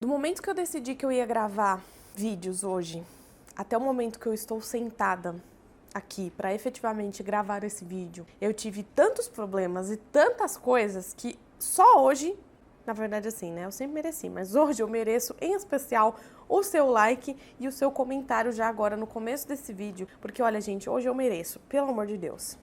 Do momento que eu decidi que eu ia gravar vídeos hoje, até o momento que eu estou sentada aqui para efetivamente gravar esse vídeo, eu tive tantos problemas e tantas coisas que só hoje, na verdade assim, né, eu sempre mereci, mas hoje eu mereço em especial o seu like e o seu comentário já agora no começo desse vídeo, porque olha gente, hoje eu mereço, pelo amor de Deus.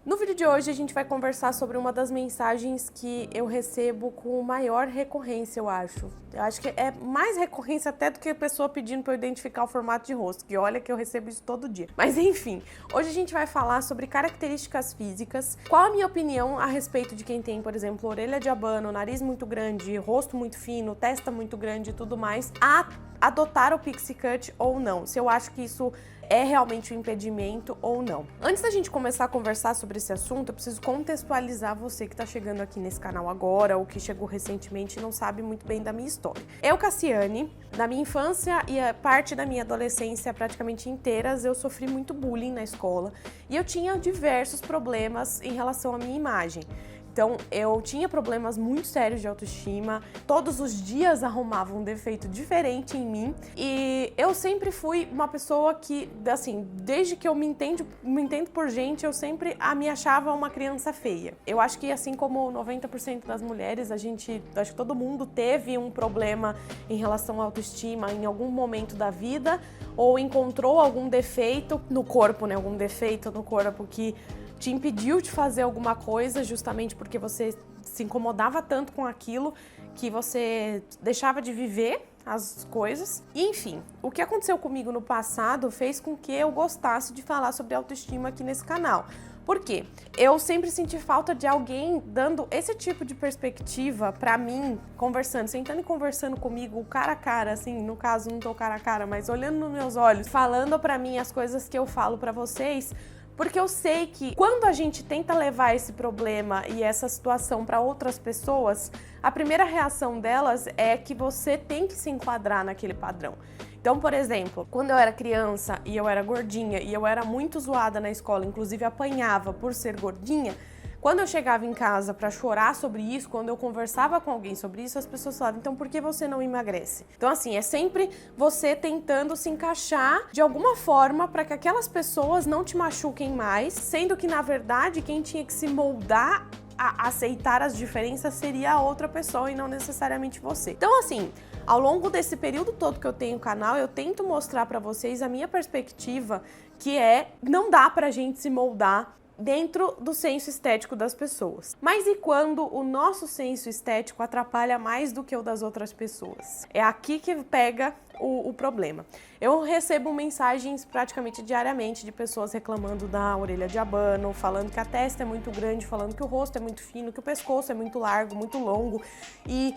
No vídeo de hoje a gente vai conversar sobre uma das mensagens que eu recebo com maior recorrência, eu acho. Eu acho que é mais recorrência até do que a pessoa pedindo para eu identificar o formato de rosto, que olha que eu recebo isso todo dia. Mas enfim, hoje a gente vai falar sobre características físicas, qual a minha opinião a respeito de quem tem, por exemplo, orelha de abano, nariz muito grande, rosto muito fino, testa muito grande e tudo mais, a adotar o Pixie Cut ou não, se eu acho que isso é realmente um impedimento ou não. Antes da gente começar a conversar sobre esse assunto, eu preciso contextualizar você que tá chegando aqui nesse canal agora ou que chegou recentemente e não sabe muito bem da minha história. Eu, Cassiane, na minha infância e a parte da minha adolescência praticamente inteiras, eu sofri muito bullying na escola e eu tinha diversos problemas em relação à minha imagem. Então, eu tinha problemas muito sérios de autoestima, todos os dias arrumava um defeito diferente em mim e eu sempre fui uma pessoa que, assim, desde que eu me entendo por gente, eu sempre me achava uma criança feia. Eu acho que assim como 90% das mulheres, acho que todo mundo teve um problema em relação à autoestima em algum momento da vida ou encontrou algum defeito no corpo, né? Algum defeito no corpo que te impediu de fazer alguma coisa justamente porque você se incomodava tanto com aquilo que você deixava de viver as coisas. E, enfim, o que aconteceu comigo no passado fez com que eu gostasse de falar sobre autoestima aqui nesse canal. Por quê? Eu sempre senti falta de alguém dando esse tipo de perspectiva pra mim, conversando, sentando e conversando comigo cara a cara, assim, no caso não tô cara a cara, mas olhando nos meus olhos, falando pra mim as coisas que eu falo pra vocês. Porque eu sei que quando a gente tenta levar esse problema e essa situação para outras pessoas, a primeira reação delas é que você tem que se enquadrar naquele padrão. Então, por exemplo, quando eu era criança e eu era gordinha e eu era muito zoada na escola, inclusive apanhava por ser gordinha, quando eu chegava em casa para chorar sobre isso, quando eu conversava com alguém sobre isso, as pessoas falavam, então por que você não emagrece? Então assim, é sempre você tentando se encaixar de alguma forma para que aquelas pessoas não te machuquem mais, sendo que na verdade quem tinha que se moldar a aceitar as diferenças seria a outra pessoa e não necessariamente você. Então assim, ao longo desse período todo que eu tenho o canal, eu tento mostrar para vocês a minha perspectiva, que não dá pra gente se moldar dentro do senso estético das pessoas. Mas e quando o nosso senso estético atrapalha mais do que o das outras pessoas? É aqui que pega o problema. Eu recebo mensagens praticamente diariamente de pessoas reclamando da orelha de abano, falando que a testa é muito grande, falando que o rosto é muito fino, que o pescoço é muito largo, muito longo e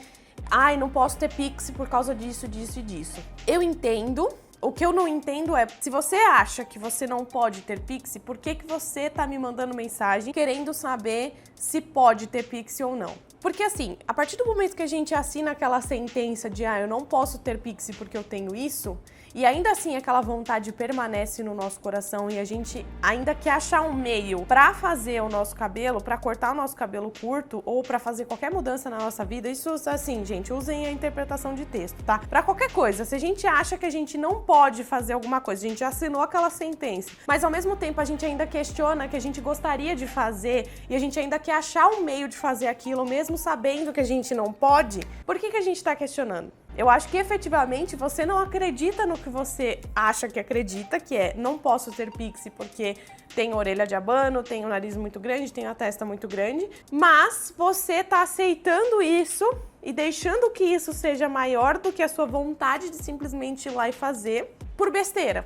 ai, não posso ter pixie por causa disso, disso e disso. Eu entendo. O que eu não entendo é, se você acha que você não pode ter Pixie, por que você tá me mandando mensagem querendo saber se pode ter Pixie ou não? Porque assim, a partir do momento que a gente assina aquela sentença de eu não posso ter Pixie porque eu tenho isso, e ainda assim aquela vontade permanece no nosso coração e a gente ainda quer achar um meio pra fazer o nosso cabelo, pra cortar o nosso cabelo curto ou pra fazer qualquer mudança na nossa vida, isso assim, gente, usem a interpretação de texto, tá? Pra qualquer coisa, se a gente acha que a gente não pode fazer alguma coisa, a gente já assinou aquela sentença, mas ao mesmo tempo a gente ainda questiona que a gente gostaria de fazer e a gente ainda quer achar um meio de fazer aquilo, mesmo sabendo que a gente não pode, por que a gente tá questionando? Eu acho que efetivamente você não acredita no que você acha que acredita, que é não posso ter Pixie porque tenho orelha de abano, tenho nariz muito grande, tenho a testa muito grande, mas você tá aceitando isso e deixando que isso seja maior do que a sua vontade de simplesmente ir lá e fazer por besteira.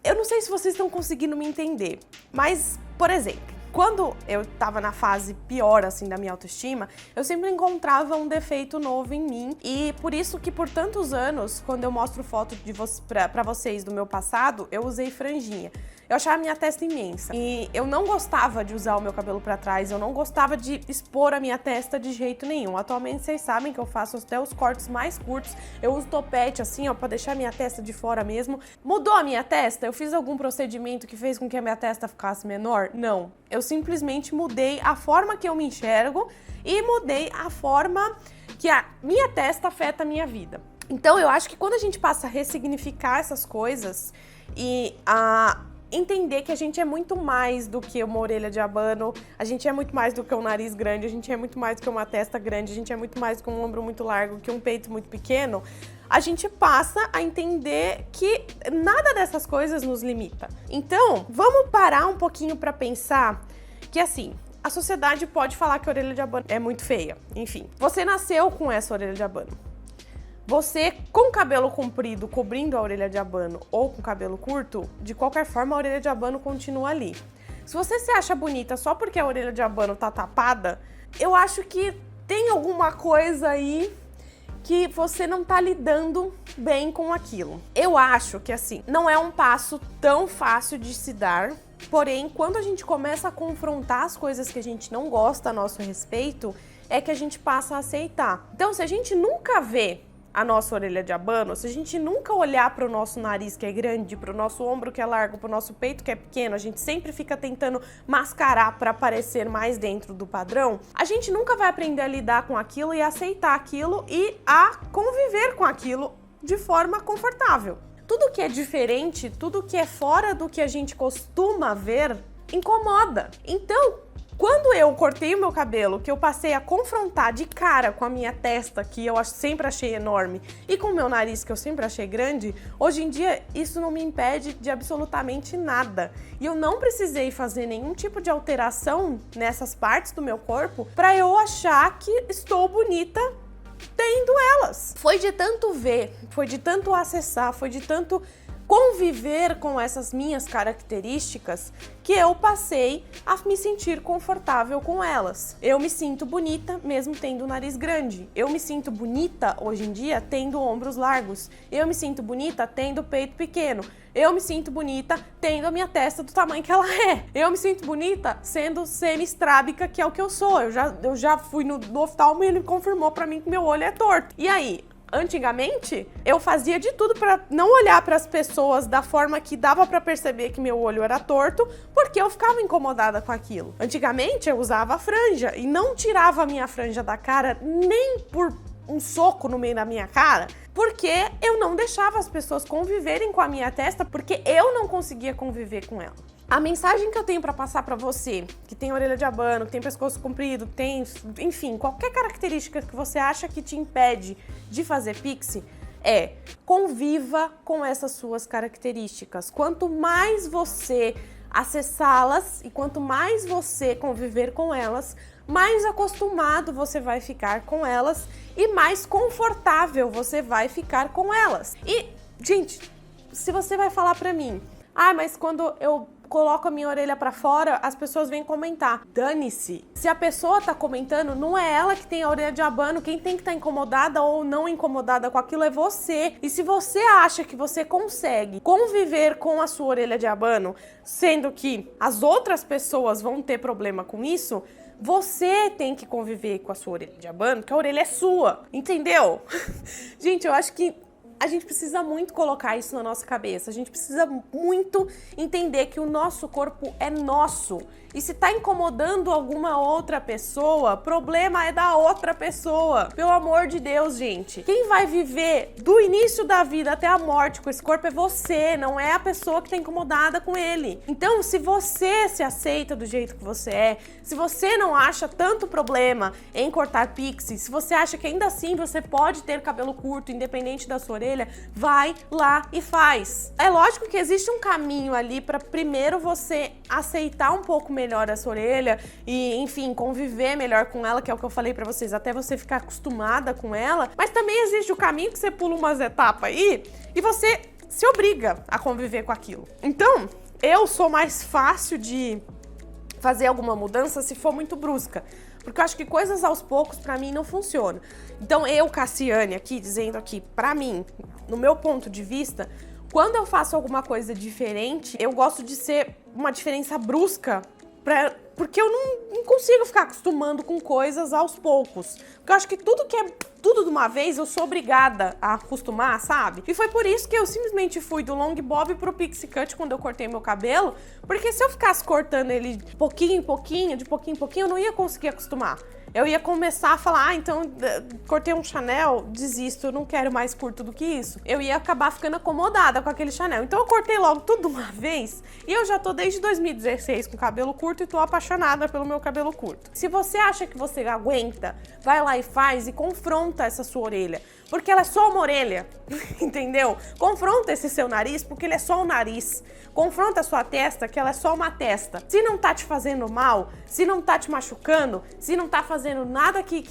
Eu não sei se vocês estão conseguindo me entender, mas, por exemplo, quando eu tava na fase pior, assim, da minha autoestima, eu sempre encontrava um defeito novo em mim e por isso que por tantos anos, quando eu mostro foto pra vocês do meu passado, eu usei franjinha. eu achava a minha testa imensa. E eu não gostava de usar o meu cabelo pra trás, eu não gostava de expor a minha testa de jeito nenhum. Atualmente vocês sabem que eu faço até os cortes mais curtos, eu uso topete assim, ó, pra deixar a minha testa de fora mesmo. Mudou a minha testa? Eu fiz algum procedimento que fez com que a minha testa ficasse menor? Não. Eu simplesmente mudei a forma que eu me enxergo e mudei a forma que a minha testa afeta a minha vida. Então eu acho que quando a gente passa a ressignificar essas coisas e a entender que a gente é muito mais do que uma orelha de abano, a gente é muito mais do que um nariz grande, a gente é muito mais do que uma testa grande, a gente é muito mais do que um ombro muito largo, que um peito muito pequeno, a gente passa a entender que nada dessas coisas nos limita. Então, vamos parar um pouquinho para pensar que assim, a sociedade pode falar que a orelha de abano é muito feia. Enfim, você nasceu com essa orelha de abano. Você, com cabelo comprido, cobrindo a orelha de abano ou com cabelo curto, de qualquer forma a orelha de abano continua ali. Se você se acha bonita só porque a orelha de abano tá tapada, eu acho que tem alguma coisa aí que você não tá lidando bem com aquilo. Eu acho que assim, não é um passo tão fácil de se dar, porém, quando a gente começa a confrontar as coisas que a gente não gosta a nosso respeito, é que a gente passa a aceitar. Então, se a gente nunca vê a nossa orelha de abano, se a gente nunca olhar para o nosso nariz que é grande, para o nosso ombro que é largo, para o nosso peito que é pequeno, a gente sempre fica tentando mascarar para parecer mais dentro do padrão, a gente nunca vai aprender a lidar com aquilo e aceitar aquilo e a conviver com aquilo de forma confortável. Tudo que é diferente, tudo que é fora do que a gente costuma ver, incomoda. Então, quando eu cortei o meu cabelo, que eu passei a confrontar de cara com a minha testa, que eu sempre achei enorme, e com o meu nariz, que eu sempre achei grande, hoje em dia isso não me impede de absolutamente nada. E eu não precisei fazer nenhum tipo de alteração nessas partes do meu corpo para eu achar que estou bonita tendo elas. Foi de tanto ver, foi de tanto acessar, foi de tanto conviver com essas minhas características que eu passei a me sentir confortável com elas. Eu me sinto bonita mesmo tendo o nariz grande. Eu me sinto bonita hoje em dia tendo ombros largos. Eu me sinto bonita tendo o peito pequeno. Eu me sinto bonita tendo a minha testa do tamanho que ela é. Eu me sinto bonita sendo semi-estrábica, que é o que eu sou. Eu já fui no oftalmo e ele confirmou pra mim que meu olho é torto. E aí? Antigamente, eu fazia de tudo para não olhar para as pessoas da forma que dava para perceber que meu olho era torto, porque eu ficava incomodada com aquilo. Antigamente, eu usava franja e não tirava a minha franja da cara nem por um soco no meio da minha cara, porque eu não deixava as pessoas conviverem com a minha testa, porque eu não conseguia conviver com ela. A mensagem que eu tenho pra passar pra você, que tem orelha de abano, que tem pescoço comprido, tem, enfim, qualquer característica que você acha que te impede de fazer pixie, é conviva com essas suas características. Quanto mais você acessá-las e quanto mais você conviver com elas, mais acostumado você vai ficar com elas e mais confortável você vai ficar com elas. E, gente, se você vai falar pra mim, mas quando eu coloco a minha orelha pra fora, as pessoas vêm comentar. Dane-se. Se a pessoa tá comentando, não é ela que tem a orelha de abano. Quem tem que estar incomodada ou não incomodada com aquilo é você. E se você acha que você consegue conviver com a sua orelha de abano, sendo que as outras pessoas vão ter problema com isso, você tem que conviver com a sua orelha de abano, porque a orelha é sua. Entendeu? Gente, eu acho que a gente precisa muito colocar isso na nossa cabeça. A gente precisa muito entender que o nosso corpo é nosso. E se tá incomodando alguma outra pessoa, problema é da outra pessoa. Pelo amor de Deus, gente. Quem vai viver do início da vida até a morte com esse corpo é você, não é a pessoa que tá incomodada com ele. Então, se você se aceita do jeito que você é, se você não acha tanto problema em cortar pixie, se você acha que ainda assim você pode ter cabelo curto, independente da sua orelha, vai lá e faz. É lógico que existe um caminho ali para primeiro você aceitar um pouco melhor essa orelha e, enfim, conviver melhor com ela, que é o que eu falei pra vocês, até você ficar acostumada com ela. Mas também existe o caminho que você pula umas etapas aí e você se obriga a conviver com aquilo. Então, eu sou mais fácil de fazer alguma mudança se for muito brusca, porque eu acho que coisas aos poucos pra mim não funcionam. Então eu, Cassiane, aqui dizendo aqui, pra mim, no meu ponto de vista, quando eu faço alguma coisa diferente, eu gosto de ser uma diferença brusca, porque eu não consigo ficar acostumando com coisas aos poucos. Porque eu acho que tudo que é tudo de uma vez, eu sou obrigada a acostumar, sabe? E foi por isso que eu simplesmente fui do long bob pro pixie cut quando eu cortei meu cabelo, porque se eu ficasse cortando ele de pouquinho em pouquinho, eu não ia conseguir acostumar. Eu ia começar a falar, então cortei um Chanel, desisto, eu não quero mais curto do que isso. Eu ia acabar ficando acomodada com aquele Chanel. Então eu cortei logo tudo de uma vez e eu já tô desde 2016 com cabelo curto e tô apaixonada pelo meu cabelo curto. Se você acha que você aguenta, vai lá e faz e confronta essa sua orelha. Porque ela é só uma orelha, entendeu? Confronta esse seu nariz, porque ele é só um nariz. Confronta a sua testa, que ela é só uma testa. Se não tá te fazendo mal, se não tá te machucando, se não tá fazendo nada que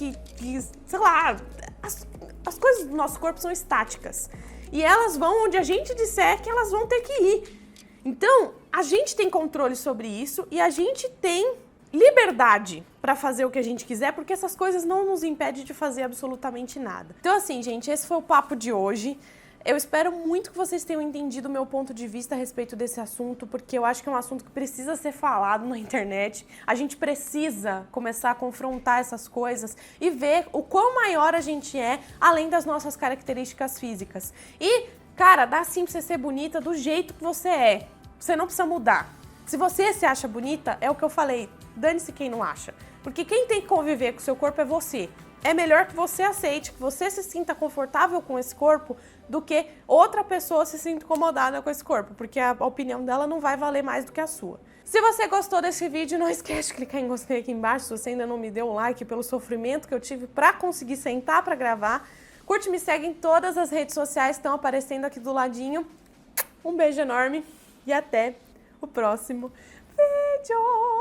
sei lá, as coisas do nosso corpo são estáticas. E elas vão onde a gente disser que elas vão ter que ir. Então, a gente tem controle sobre isso e a gente tem liberdade para fazer o que a gente quiser, porque essas coisas não nos impedem de fazer absolutamente nada. Então assim, gente, esse foi o papo de hoje. Eu espero muito que vocês tenham entendido o meu ponto de vista a respeito desse assunto, porque eu acho que é um assunto que precisa ser falado na internet. A gente precisa começar a confrontar essas coisas e ver o quão maior a gente é, além das nossas características físicas. E, cara, dá sim pra você ser bonita do jeito que você é. Você não precisa mudar. Se você se acha bonita, é o que eu falei, dane-se quem não acha. Porque quem tem que conviver com o seu corpo é você. É melhor que você aceite, que você se sinta confortável com esse corpo, do que outra pessoa se sinta incomodada com esse corpo, porque a opinião dela não vai valer mais do que a sua. Se você gostou desse vídeo, não esquece de clicar em gostei aqui embaixo, se você ainda não me deu um like pelo sofrimento que eu tive pra conseguir sentar pra gravar. Curte, me segue em todas as redes sociais que estão aparecendo aqui do ladinho. Um beijo enorme e até o próximo vídeo!